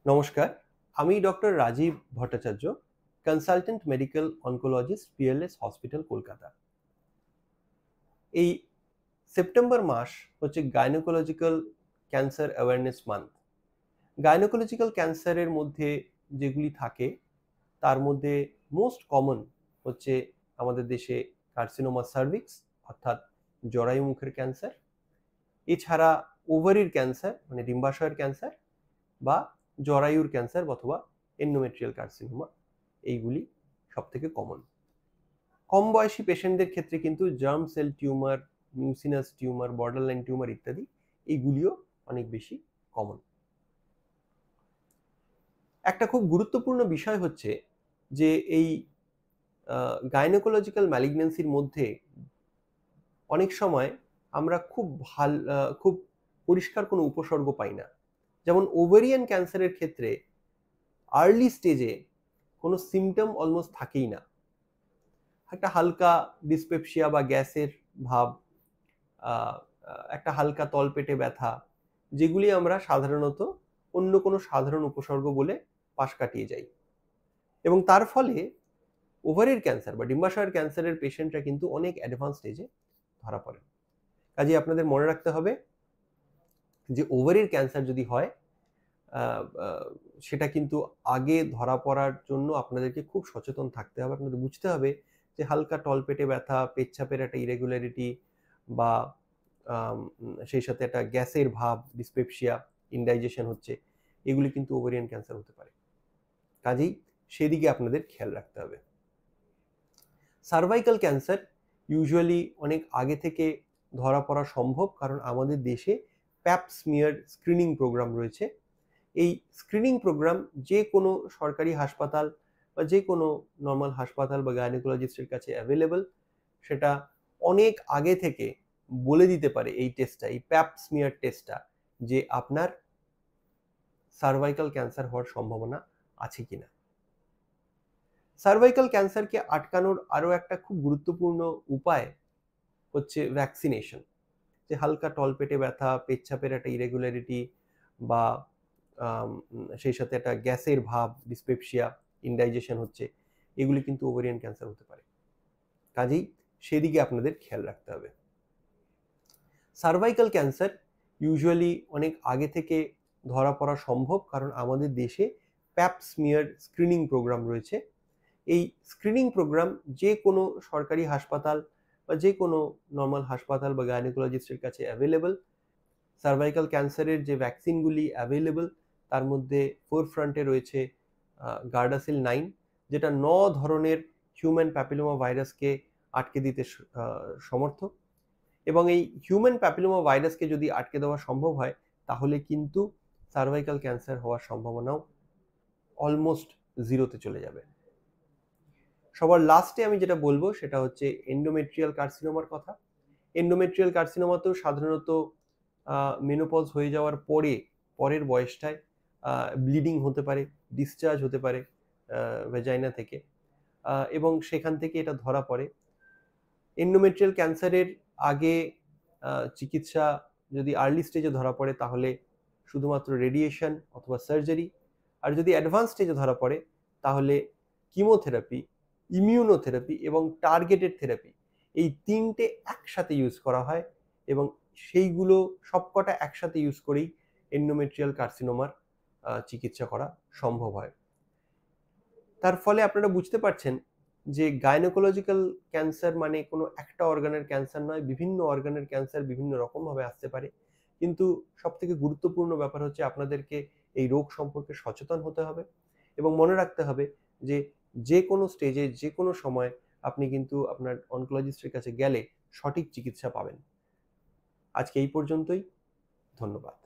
নমস্কার, আমি doctor Rajiv Bhattacharya, consultant medical oncologist, PLS hospital, Kolkata. এই সেপ্টেম্বর মাস হচ্ছে gynaecological cancer awareness month. Gynaecological ক্যান্সারের মধ্যে যেগুলি থাকে তার মধ্যে মোস্ট কমন হচ্ছে আমাদের দেশে কার্সিনোমা সার্ভিক্স অর্থাৎ জরায়ু মুখের ক্যান্সার, এছাড়া ওভারির ক্যান্সার মানে ডিম্বাশয়ের ক্যান্সার বা জরায়ুর ক্যান্সার অথবা এন্ডোমেট্রিয়াল কার্সিনোমা, এইগুলি সব থেকে কমন। কম বয়সী পেশেন্টদের ক্ষেত্রে কিন্তু germ cell tumour, mucinous tumour, borderline tumour ইত্যাদি এইগুলিও অনেক বেশি কমন। একটা খুব গুরুত্বপূর্ণ বিষয় হচ্ছে যে এই গাইনোকোলজিক্যাল ম্যালিগন্যান্সির মধ্যে অনেক সময় আমরা খুব পরিষ্কার কোনো উপসর্গ পাই না। যেমন ওভারিয়ান ক্যান্সারের ক্ষেত্রে আর্লি স্টেজে কোনো সিমটম অলমোস্ট থাকেই না। একটা হালকা ডিসপেপসিয়া বা গ্যাসের ভাব, একটা হালকা তলপেটে ব্যথা, যেগুলি আমরা সাধারণত অন্য কোনো সাধারণ উপসর্গ বলে পাশ কাটিয়ে যাই। এবং তার ফলে ওভারির ক্যান্সার বা ডিম্বাশয়ের ক্যান্সারের পেশেন্টরা কিন্তু অনেক অ্যাডভান্স স্টেজে ধরা পড়ে। কাজেই আপনাদের মনে রাখতে হবে যে ওভারির ক্যান্সার যদি হয় সেটা কিন্তু আগে ধরা পড়ার জন্য আপনাদেরকে খুব সচেতন থাকতে হবে। আপনাদের বুঝতে হবে যে হালকা তলপেটে ব্যথা, পেচ্ছাপের একটা ইরেগুলারিটি বা সেই সাথে একটা গ্যাসের ভাব, ডিসপেপসিয়া, ইনডাইজেশন হচ্ছে, এগুলি কিন্তু ওভারিয়ান ক্যান্সার হতে পারে। কাজেই সেদিকে আপনাদের খেয়াল রাখতে হবে। সার্ভাইকাল ক্যান্সার ইউজুয়ালি অনেক আগে থেকে ধরা পড়া সম্ভব, কারণ আমাদের দেশে প্যাপ স্মিয়ার স্ক্রিনিং প্রোগ্রাম রয়েছে। এই স্ক্রিনিং প্রোগ্রাম যে কোনো সরকারি হাসপাতাল বা যে কোনো নর্মাল হাসপাতাল বা গাইনোকোলজিস্টের কাছে অ্যাভেলেবল। সেটা অনেক আগে থেকে বলে দিতে পারে এই টেস্টটা, এই প্যাপ স্মিয়ার টেস্টটা, যে আপনার সার্ভাইকাল ক্যান্সার হওয়ার সম্ভাবনা আছে কিনা। সার্ভাইকাল ক্যান্সারকে আটকানোর আরও একটা খুব গুরুত্বপূর্ণ উপায় হচ্ছে ভ্যাকসিনেশন। যে হালকা তলপেটে ব্যথা, পেচ্ছাপের একটা ইরেগুলারিটি বা সেই সাথে একটা গ্যাসের ভাব, ডিসপেপসিয়া, ইনডাইজেশন হচ্ছে, এগুলি কিন্তু ওভারিয়ান ক্যান্সার হতে পারে। কাজেই সেদিকে আপনাদের খেয়াল রাখতে হবে। সার্ভাইকাল ক্যান্সার ইউজুয়ালি অনেক আগে থেকে ধরা পড়া সম্ভব, কারণ আমাদের দেশে প্যাপ স্মিয়ার স্ক্রিনিং প্রোগ্রাম রয়েছে। এই স্ক্রিনিং প্রোগ্রাম যে কোনো সরকারি হাসপাতাল বা যে কোনো নর্মাল হাসপাতাল বা গাইনোকোলজিস্টের কাছে অ্যাভেলেবল। সার্ভাইকাল ক্যান্সারের যে ভ্যাকসিনগুলি অ্যাভেলেবল তার মধ্যে ফোরফ্রন্টে রয়েছে গার্ডাসিল 9, যেটা 9 ধরনের হিউম্যান প্যাপিলোমা ভাইরাসকে আটকে দিতে সমর্থ। এবং এই হিউম্যান প্যাপিলোমা ভাইরাসকে যদি আটকে দেওয়া সম্ভব হয়, তাহলে কিন্তু সার্ভাইকাল ক্যান্সার হওয়ার সম্ভাবনাও অলমোস্ট জিরোতে চলে যাবে। সবার লাস্টে আমি যেটা বলবো সেটা হচ্ছে এন্ডোমেট্রিয়াল কার্সিনোমার কথা। এন্ডোমেট্রিয়াল কার্সিনোমাতেও সাধারণত মেনোপজ হয়ে যাওয়ার পরের বয়সটায় ব্লিডিং হতে পারে, ডিসচার্জ হতে পারে ভেজাইনা থেকে, এবং সেখান থেকে এটা ধরা পড়ে। এন্ডোমেট্রিয়াল ক্যান্সারের আগে চিকিৎসা যদি আর্লি স্টেজে ধরা পড়ে তাহলে শুধুমাত্র রেডিয়েশন অথবা সার্জারি, আর যদি অ্যাডভান্স স্টেজে ধরা পড়ে তাহলে কিমোথেরাপি, ইমিউনোথেরাপি এবং টার্গেটেড থেরাপি, এই তিনটে একসাথে ইউজ করা হয় এবং সেইগুলো সবকটা একসাথে ইউজ করেই এন্ডোমেট্রিয়াল কার্সিনোমার চিকিৎসা করা সম্ভব হয়। তার ফলে আপনারা বুঝতে পারছেন যে গাইনোকোলজিক্যাল ক্যান্সার মানে কোনো একটা অর্গানের ক্যান্সার নয়, বিভিন্ন অর্গানের ক্যান্সার বিভিন্ন রকমভাবে আসতে পারে। কিন্তু সবথেকে গুরুত্বপূর্ণ ব্যাপার হচ্ছে আপনাদেরকে এই রোগ সম্পর্কে সচেতন হতে হবে এবং মনে রাখতে হবে যে যে কোনো স্টেজে যে কোনো সময় আপনি কিন্তু আপনার অনকোলজিস্টের কাছে গেলে সঠিক চিকিৎসা পাবেন। আজকে এই পর্যন্তই। ধন্যবাদ।